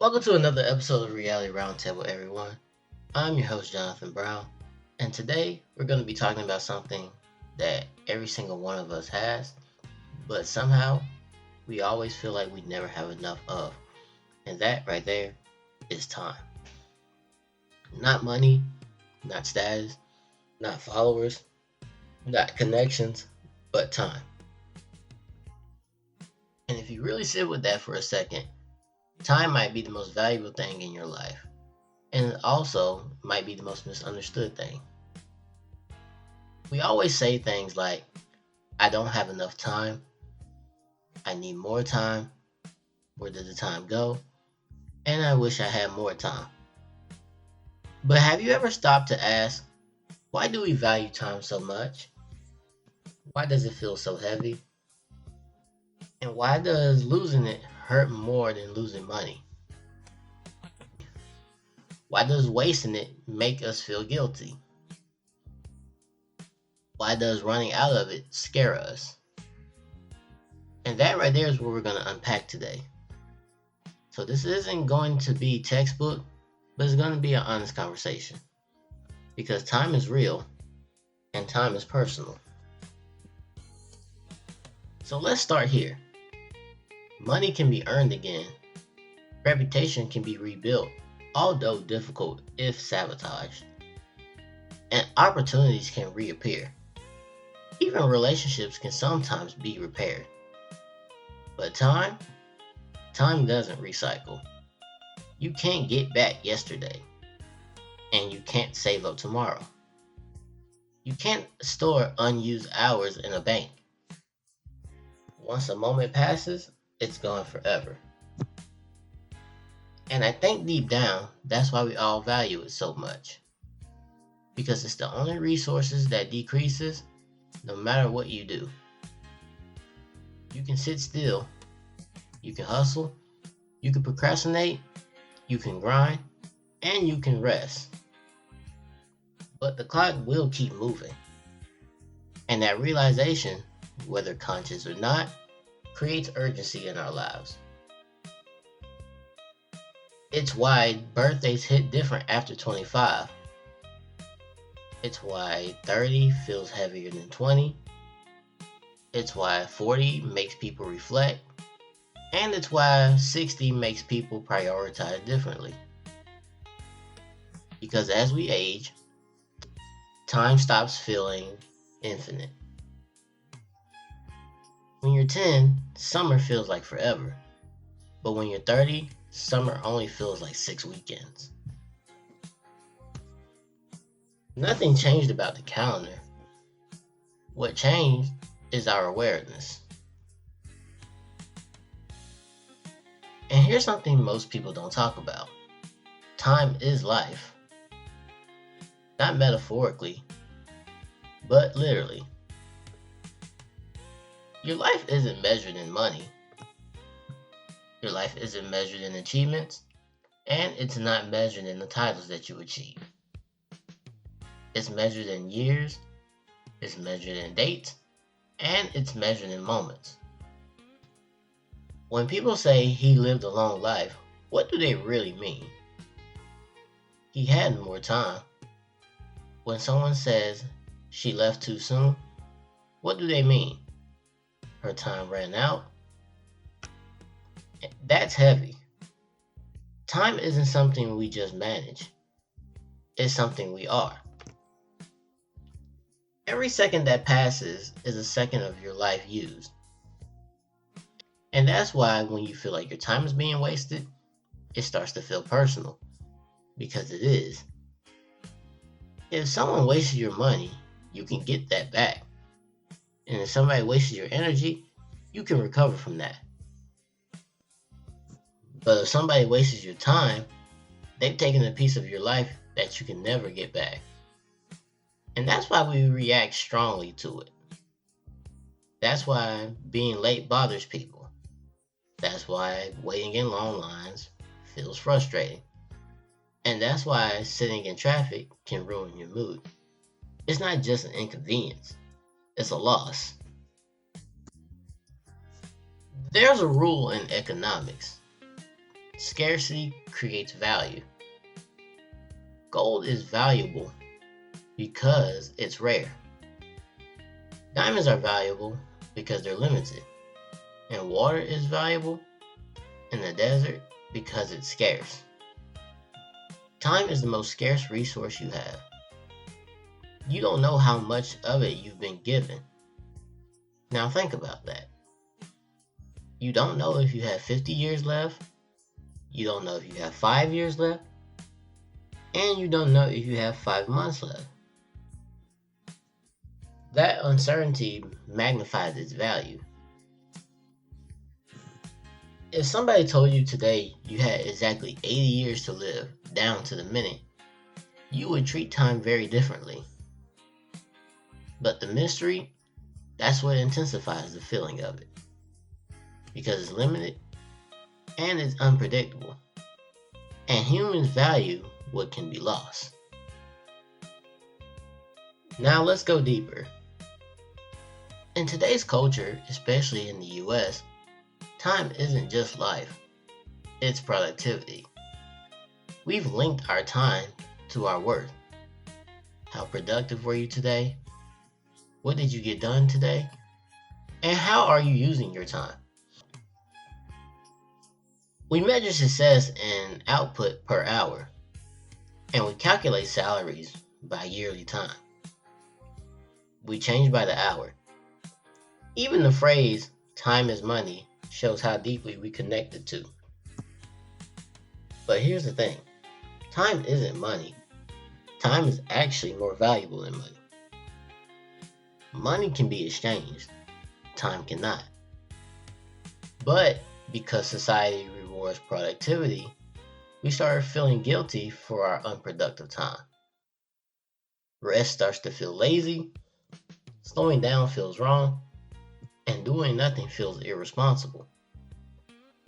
Welcome to another episode of Reality Roundtable, everyone. I'm your host, Jonathan Brown, and today we're going to be talking about something that every single one of us has, but somehow we always feel like we never have enough of, and that right there is time. Not money, not status, not followers, not connections, but time. And if you really sit with that for a second, time might be the most valuable thing in your life. And it also might be the most misunderstood thing. We always say things like, I don't have enough time, I need more time, where did the time go, and I wish I had more time. But have you ever stopped to ask, why do we value time so much? Why does it feel so heavy? And why does losing it hurt more than losing money? Why does wasting it make us feel guilty? Why does running out of it scare us? And that right there is what we're going to unpack today. So this isn't going to be textbook, but it's going to be an honest conversation. Because time is real and time is personal. So let's start here. Money can be earned again. Reputation can be rebuilt, although difficult if sabotaged. And opportunities can reappear. Even relationships can sometimes be repaired. But time doesn't recycle. You can't get back yesterday. And you can't save up tomorrow. You can't store unused hours in a bank. Once a moment passes, it's gone forever. And I think deep down, that's why we all value it so much. Because it's the only resources that decreases no matter what you do. You can sit still, you can hustle, you can procrastinate, you can grind, and you can rest. But the clock will keep moving. And that realization, whether conscious or not, creates urgency in our lives. It's why birthdays hit different after 25. It's why 30 feels heavier than 20. It's why 40 makes people reflect. And it's why 60 makes people prioritize differently. Because as we age, time stops feeling infinite. When you're 10, summer feels like forever. But when you're 30, summer only feels like 6 weekends. Nothing changed about the calendar. What changed is our awareness. And here's something most people don't talk about. Time is life. Not metaphorically, but literally. Your life isn't measured in money. Your life isn't measured in achievements, and it's not measured in the titles that you achieve. It's measured in years, it's measured in dates, and it's measured in moments. When people say he lived a long life, what do they really mean? He had more time. When someone says she left too soon, what do they mean? Her time ran out? That's heavy. Time isn't something we just manage. It's something we are. Every second that passes is a second of your life used. And that's why when you feel like your time is being wasted, it starts to feel personal. Because it is. If someone wastes your money, you can get that back. And if somebody wastes your energy, you can recover from that. But if somebody wastes your time, they've taken a piece of your life that you can never get back. And that's why we react strongly to it. That's why being late bothers people. That's why waiting in long lines feels frustrating. And that's why sitting in traffic can ruin your mood. It's not just an inconvenience, it's a loss. There's a rule in economics. Scarcity creates value. Gold is valuable because it's rare. Diamonds are valuable because they're limited. And water is valuable in the desert because it's scarce. Time is the most scarce resource you have. You don't know how much of it you've been given. Now think about that. You don't know if you have 50 years left. You don't know if you have 5 years left. And you don't know if you have 5 months left. That uncertainty magnifies its value. If somebody told you today you had exactly 80 years to live, down to the minute, you would treat time very differently. But the mystery, that's what intensifies the feeling of it. Because it's limited and it's unpredictable. And humans value what can be lost. Now let's go deeper. In today's culture, especially in the US, time isn't just life, it's productivity. We've linked our time to our worth. How productive were you today? What did you get done today? And how are you using your time? We measure success in output per hour, and we calculate salaries by yearly time. We change by the hour. Even the phrase, time is money, shows how deeply we connect the two. But here's the thing, time isn't money. Time is actually more valuable than money. Money can be exchanged, time cannot. But because society rewards productivity, we start feeling guilty for our unproductive time. Rest starts to feel lazy, slowing down feels wrong, and doing nothing feels irresponsible.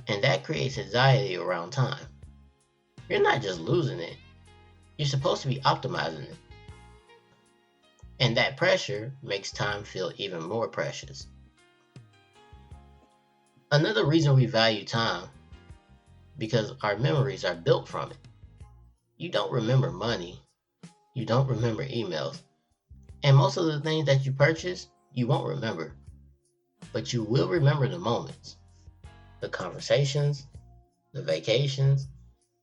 And that creates anxiety around time. You're not just losing it, you're supposed to be optimizing it. And that pressure makes time feel even more precious. Another reason we value time, because our memories are built from it. You don't remember money, you don't remember emails, and most of the things that you purchase, you won't remember. But you will remember the moments, the conversations, the vacations,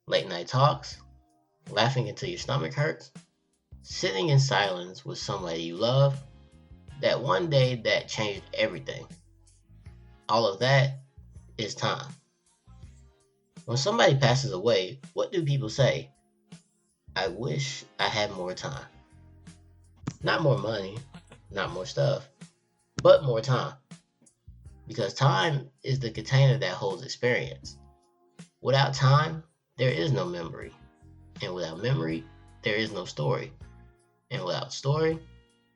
late night talks, laughing until your stomach hurts, sitting in silence with somebody you love, that one day that changed everything. All of that is time. When somebody passes away, what do people say? I wish I had more time. Not more money, not more stuff, but more time. Because time is the container that holds experience. Without time, there is no memory. And without memory, there is no story. And without story,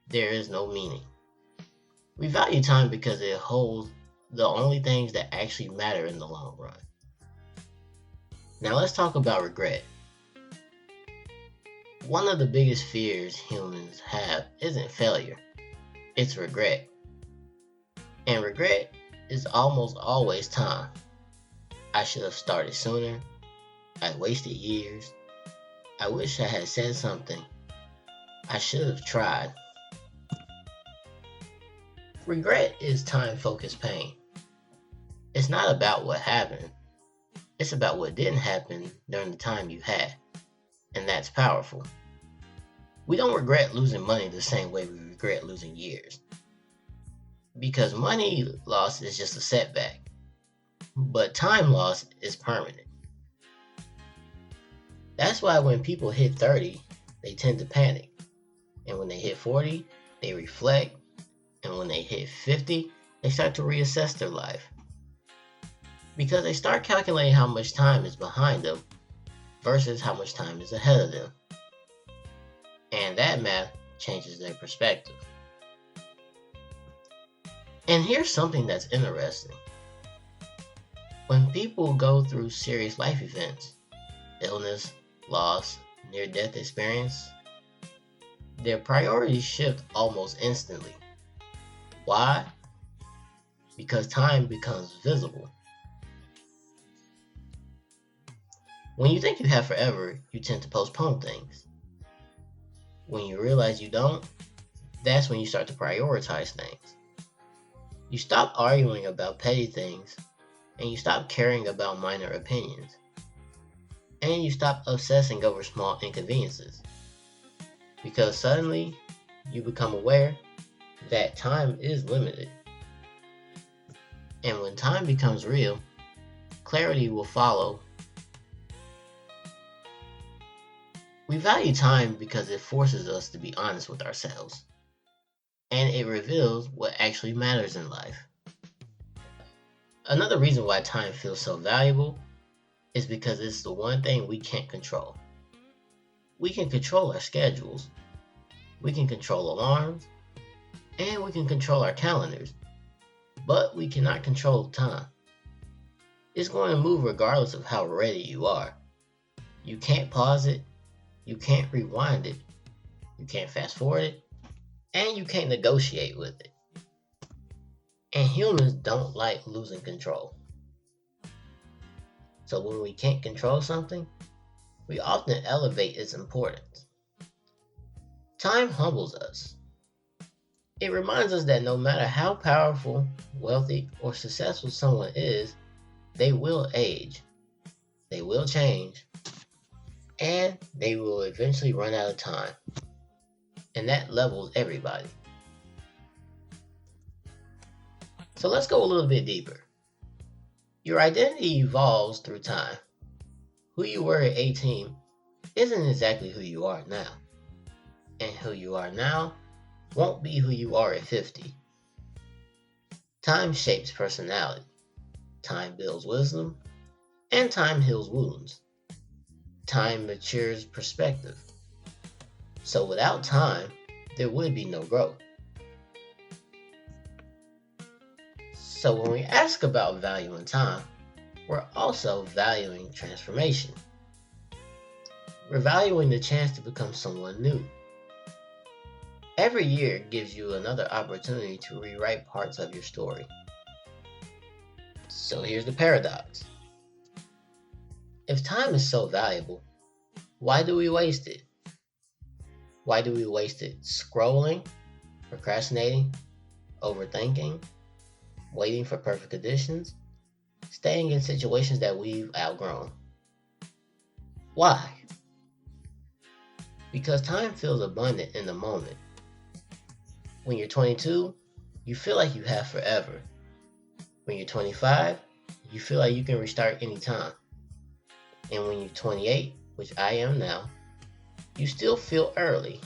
there is no meaning. We value time because it holds the only things that actually matter in the long run. Now let's talk about regret. One of the biggest fears humans have isn't failure, it's regret. And regret is almost always time. I should have started sooner. I wasted years. I wish I had said something. I should have tried. Regret is time-focused pain. It's not about what happened. It's about what didn't happen during the time you had. And that's powerful. We don't regret losing money the same way we regret losing years. Because money loss is just a setback. But time loss is permanent. That's why when people hit 30, they tend to panic. And when they hit 40, they reflect. And when they hit 50, they start to reassess their life. Because they start calculating how much time is behind them versus how much time is ahead of them. And that math changes their perspective. And here's something that's interesting. When people go through serious life events, illness, loss, near-death experience, their priorities shift almost instantly. Why? Because time becomes visible. When you think you have forever, you tend to postpone things. When you realize you don't, that's when you start to prioritize things. You stop arguing about petty things, and you stop caring about minor opinions, and you stop obsessing over small inconveniences. Because suddenly, you become aware that time is limited. And when time becomes real, clarity will follow. We value time because it forces us to be honest with ourselves, and it reveals what actually matters in life. Another reason why time feels so valuable is because it's the one thing we can't control. We can control our schedules, we can control alarms, and we can control our calendars, but we cannot control time. It's going to move regardless of how ready you are. You can't pause it, you can't rewind it, you can't fast forward it, and you can't negotiate with it. And humans don't like losing control. So when we can't control something, we often elevate its importance. Time humbles us. It reminds us that no matter how powerful, wealthy, or successful someone is, they will age, they will change, and they will eventually run out of time. And that levels everybody. So let's go a little bit deeper. Your identity evolves through time. Who you were at 18 isn't exactly who you are now. And who you are now won't be who you are at 50. Time shapes personality. Time builds wisdom. And time heals wounds. Time matures perspective. So without time, there would be no growth. So when we ask about valuing time, we're also valuing transformation. We're valuing the chance to become someone new. Every year gives you another opportunity to rewrite parts of your story. So here's the paradox. If time is so valuable, why do we waste it? Why do we waste it scrolling, procrastinating, overthinking, waiting for perfect conditions, staying in situations that we've outgrown? Why? Because time feels abundant in the moment. When you're 22, you feel like you have forever. When you're 25, you feel like you can restart anytime. And when you're 28, which I am now, you still feel early.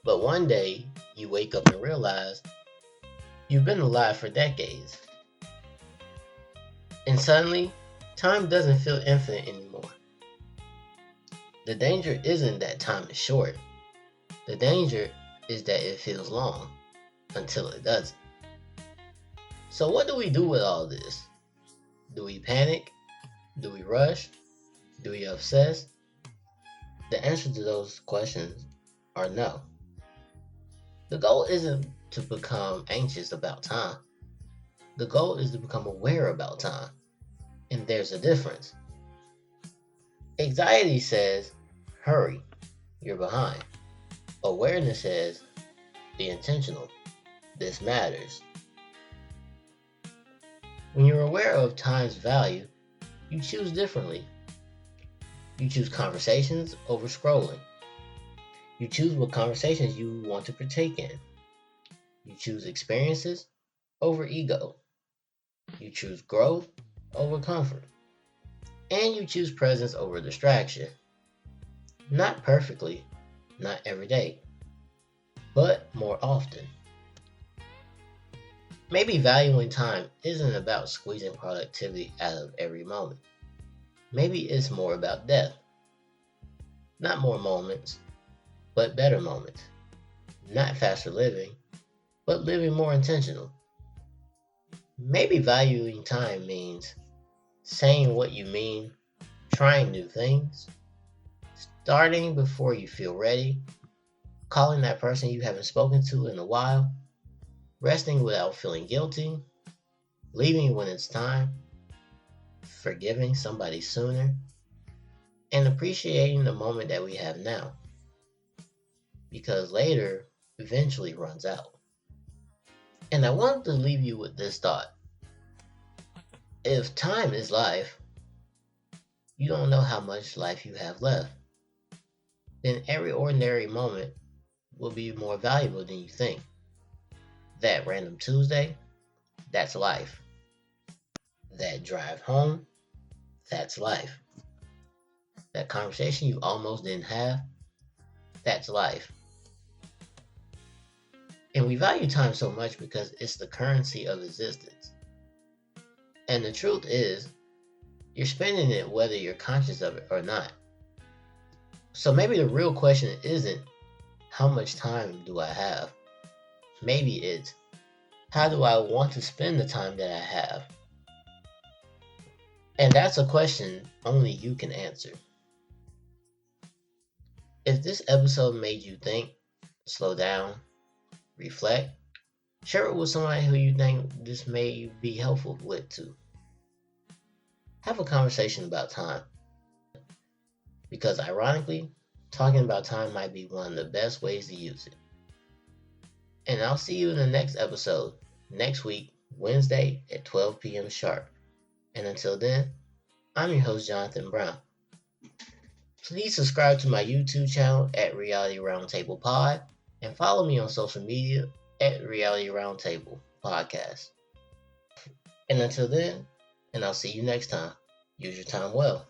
But one day, you wake up and realize you've been alive for decades. And suddenly, time doesn't feel infinite anymore. The danger isn't that time is short. The danger is that it feels long until it doesn't. So what do we do with all this? Do we panic? Do we rush? Do we obsess? The answer to those questions are no. The goal isn't to become anxious about time. The goal is to become aware about time. And there's a difference. Anxiety says, hurry, you're behind. Awareness says, be intentional, this matters. When you're aware of time's value, you choose differently. You choose conversations over scrolling. You choose what conversations you want to partake in. You choose experiences over ego. You choose growth over comfort. And you choose presence over distraction. Not perfectly, not every day, but more often. Maybe valuing time isn't about squeezing productivity out of every moment. Maybe it's more about depth. Not more moments, but better moments. Not faster living, but living more intentional. Maybe valuing time means saying what you mean, trying new things, starting before you feel ready, calling that person you haven't spoken to in a while, resting without feeling guilty, leaving when it's time, forgiving somebody sooner, and appreciating the moment that we have now, because later eventually runs out. And I wanted to leave you with this thought. If time is life, you don't know how much life you have left. Then every ordinary moment will be more valuable than you think. That random Tuesday, that's life. That drive home, that's life. That conversation you almost didn't have, that's life. And we value time so much because it's the currency of existence. And the truth is, you're spending it whether you're conscious of it or not. So maybe the real question isn't, how much time do I have? Maybe it's, how do I want to spend the time that I have? And that's a question only you can answer. If this episode made you think, slow down, reflect, share it with somebody who you think this may be helpful with too. Have a conversation about time. Because ironically, talking about time might be one of the best ways to use it. And I'll see you in the next episode, next week, Wednesday at 12 p.m. sharp. And until then, I'm your host, Jonathan Brown. Please subscribe to my YouTube channel at Reality Roundtable Pod and follow me on social media at Reality Roundtable Podcast. And until then, and I'll see you next time, use your time well.